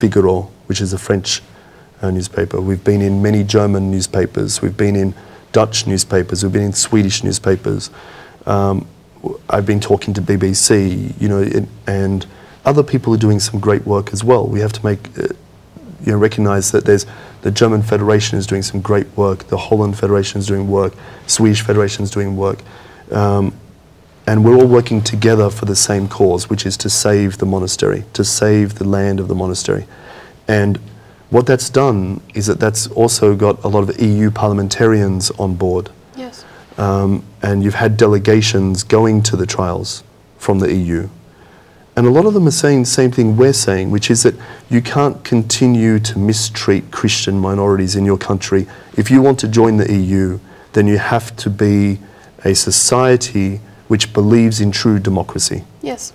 Figaro, which is a French newspaper. We've been in many German newspapers. We've been in Dutch newspapers. We've been in Swedish newspapers. I've been talking to BBC, you know, and other people are doing some great work as well. We have to make, you know, recognise that there's the German Federation is doing some great work. The Holland Federation is doing work. Swedish Federation is doing work. And we're all working together for the same cause, which is to save the monastery, to save the land of the monastery. And what that's done is that that's also got a lot of EU parliamentarians on board. Yes. And you've had delegations going to the trials from the EU. And a lot of them are saying the same thing we're saying, which is that you can't continue to mistreat Christian minorities in your country. If you want to join the EU, then you have to be a society which believes in true democracy. Yes.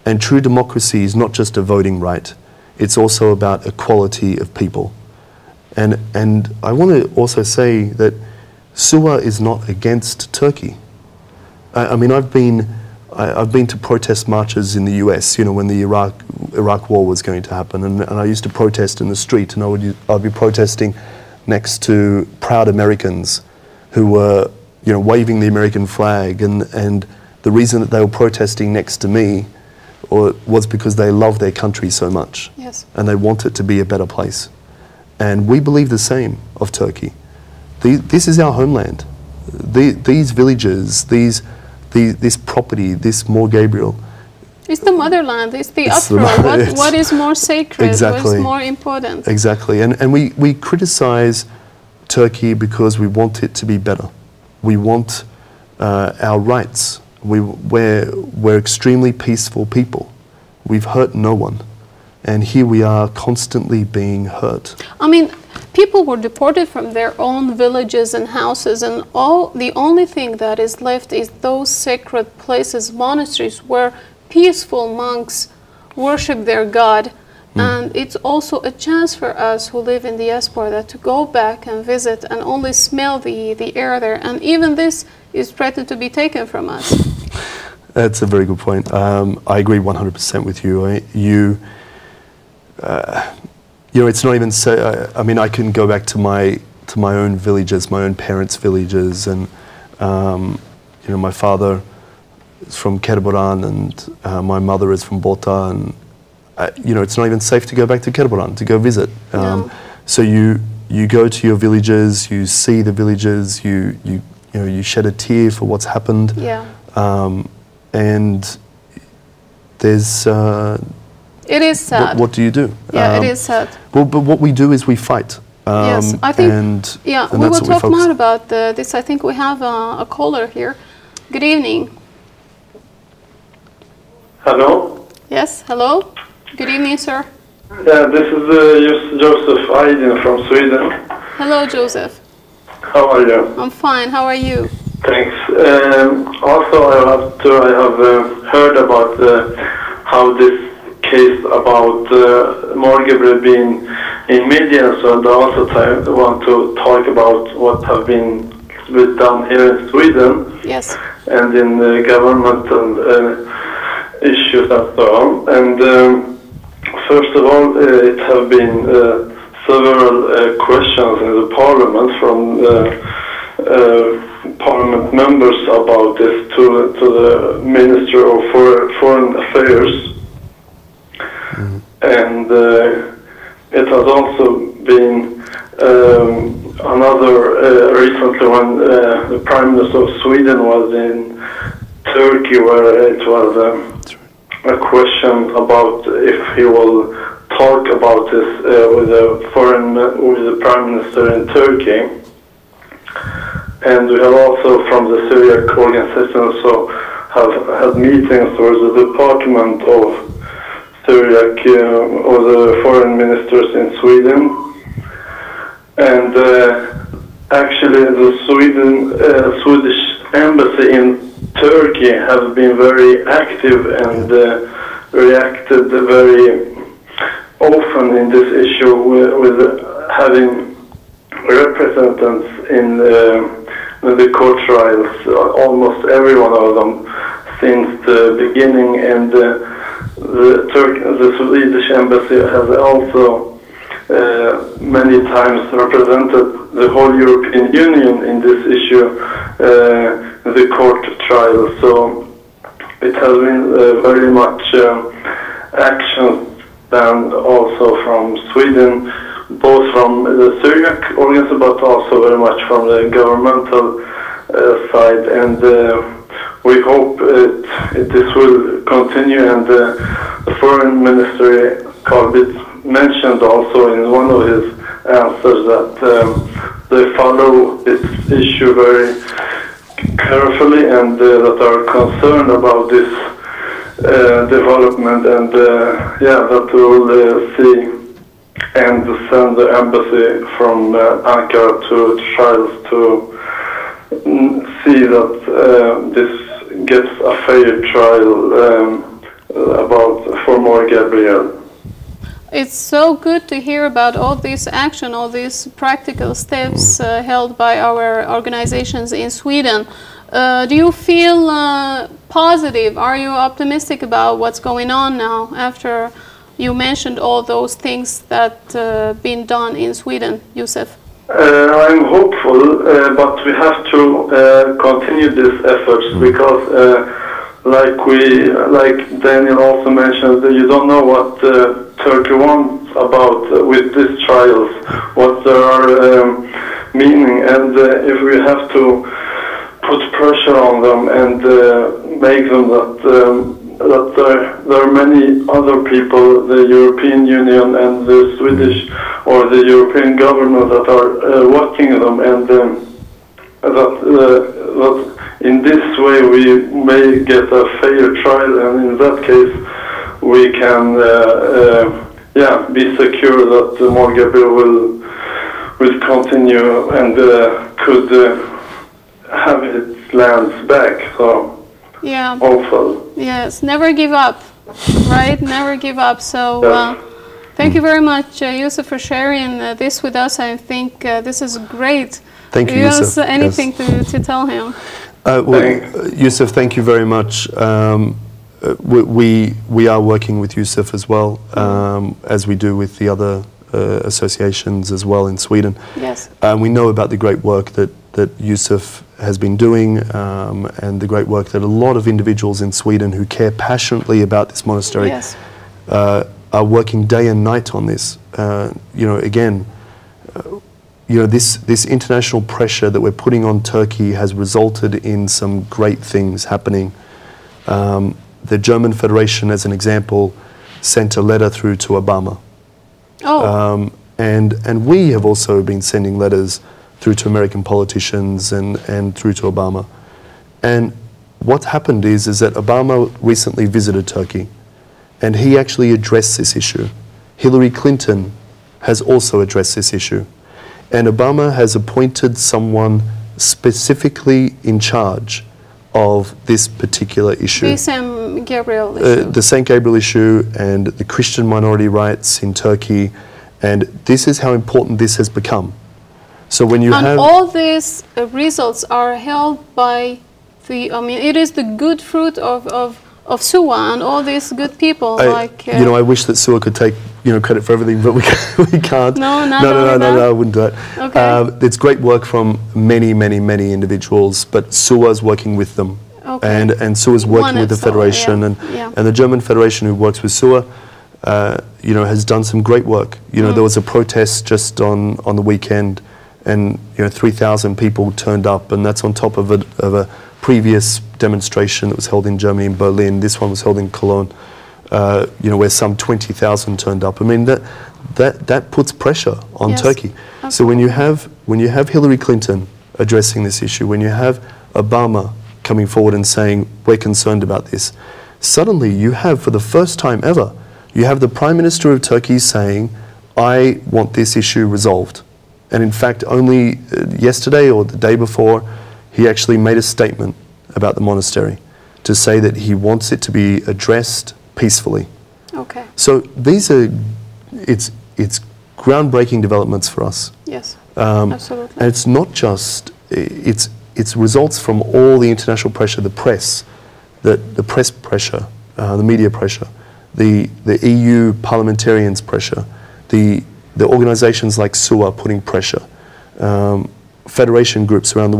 And true democracy is not just a voting right. It's also about equality of people. And I want to also say that SUA is not against Turkey. I mean, I've been to protest marches in the US, you know, when the Iraq war was going to happen, and I used to protest in the street, and I'd be protesting next to proud Americans who were, you know, waving the American flag, and the reason that they were protesting next to me was because they love their country so much. Yes. And they want it to be a better place. And we believe the same of Turkey. This is our homeland. These villages, this property, this Mor Gabriel. It's the motherland, it's the uproar. What is more sacred, exactly, what is more important? Exactly, and we criticize Turkey because we want it to be better. We want our rights. We're extremely peaceful people. We've hurt no one. And here we are constantly being hurt. I mean, people were deported from their own villages and houses, and the only thing that is left is those sacred places, monasteries, where peaceful monks worship their God. And it's also a chance for us who live in the diaspora to go back and visit and only smell the air there. And even this is threatened to be taken from us. That's a very good point. I agree 100% with you. You know, it's not even so. I mean, I can go back to my own villages, my own parents' villages, and you know, my father is from Kerboran, and my mother is from Bota, and you know, it's not even safe to go back to Kerboran to go visit. No. So you go to your villages, you see the villages, you know, you shed a tear for what's happened. Yeah. And there's. It is sad. What do you do? Yeah, it is sad. Well, but what we do is we fight. Yes, I think. And we will talk more about this. I think we have a caller here. Good evening. Hello. Yes. Hello. Good evening, sir. Yeah, this is Joseph Aydin from Sweden. Hello, Joseph. How are you? I'm fine. How are you? Thanks. Also, I have heard about how this case about Mor Gabriel being in media, so I also want to talk about what have been done here in Sweden. Yes. And in government and issues and so on. And first of all, it have been several questions in the parliament from parliament members about this to the Minister of Foreign Affairs. And it has also been recently when the Prime Minister of Sweden was in Turkey, where it was a question about if he will talk about this with the Prime Minister in Turkey. And we have also from the Syriac organization have had meetings with the Department of Syriac or the foreign ministers in Sweden. And actually the Swedish embassy in Turkey have been very active and reacted very often in this issue with having representatives in the court trials, almost every one of them since the beginning, and the Swedish embassy has also many times represented the whole European Union in this issue, the court trial. So it has been very much action then also from Sweden, both from the Syriac organization but also very much from the governmental side, and we hope this will continue. And the Foreign Ministry mentioned also in one of his answers that they follow this issue very carefully and that are concerned about this development, and that we will see and send the embassy from Ankara to trials to see that this gets a fair trial for Mor Gabriel. It's so good to hear about all this action, all these practical steps held by our organizations in Sweden. Do you feel positive? Are you optimistic about what's going on now after you mentioned all those things that been done in Sweden, Yusuf? I'm hopeful, but we have to continue these efforts because, like Daniel also mentioned, you don't know what Turkey wants about with these trials, what there are meaning, and if we have to put pressure on them and make them that there are many other people, the European Union and the Swedish or the European government that are watching them, and that in this way we may get a fair trial, and in that case we can be secure that Mor Gabriel will continue and could have its lands back. So yeah, hopeful. Yes, never give up, right? Never give up. So thank you very much, Yusuf, for sharing this with us. I think this is great. Thank you, Yusuf. Anything to tell him? Yusuf, thank you very much. We are working with Yusuf as well, as we do with the other associations as well in Sweden. Yes. We know about the great work that Yusuf has been doing, and the great work that a lot of individuals in Sweden who care passionately about this monastery yes. Are working day and night on this. This international pressure that we're putting on Turkey has resulted in some great things happening. The German Federation, as an example, sent a letter through to Obama. Oh. And we have also been sending letters through to American politicians and through to Obama. And what happened is that Obama recently visited Turkey, and he actually addressed this issue. Hillary Clinton has also addressed this issue. And Obama has appointed someone specifically in charge of this particular issue. The St. Gabriel issue. The St. Gabriel issue and the Christian minority rights in Turkey. And this is how important this has become. So when you have all these results are held by it is the good fruit of SUA and all these good people. I wish that SUA could take credit for everything, but we can't. No, I wouldn't do it. Okay. It's great work from many individuals, but SUA is working with them, and SUA is working with the Federation, and the German Federation who works with SUA, has done some great work. There was a protest just on the weekend, and 3,000 people turned up, and that's on top of a previous demonstration that was held in Germany, in Berlin. This one was held in Cologne, where some 20,000 turned up. I mean, that puts pressure on Turkey. Absolutely. So when you have Hillary Clinton addressing this issue, when you have Obama coming forward and saying we're concerned about this, suddenly you have, for the first time ever, you have the Prime Minister of Turkey saying, I want this issue resolved. And in fact, only yesterday or the day before, he actually made a statement about the monastery to say that he wants it to be addressed peacefully. Okay. So these are, it's groundbreaking developments for us. Yes, absolutely. And it's not just, it's results from all the international pressure, the press, the press pressure, the media pressure, the EU parliamentarians pressure, the organisations like SUA putting pressure, federation groups around the world.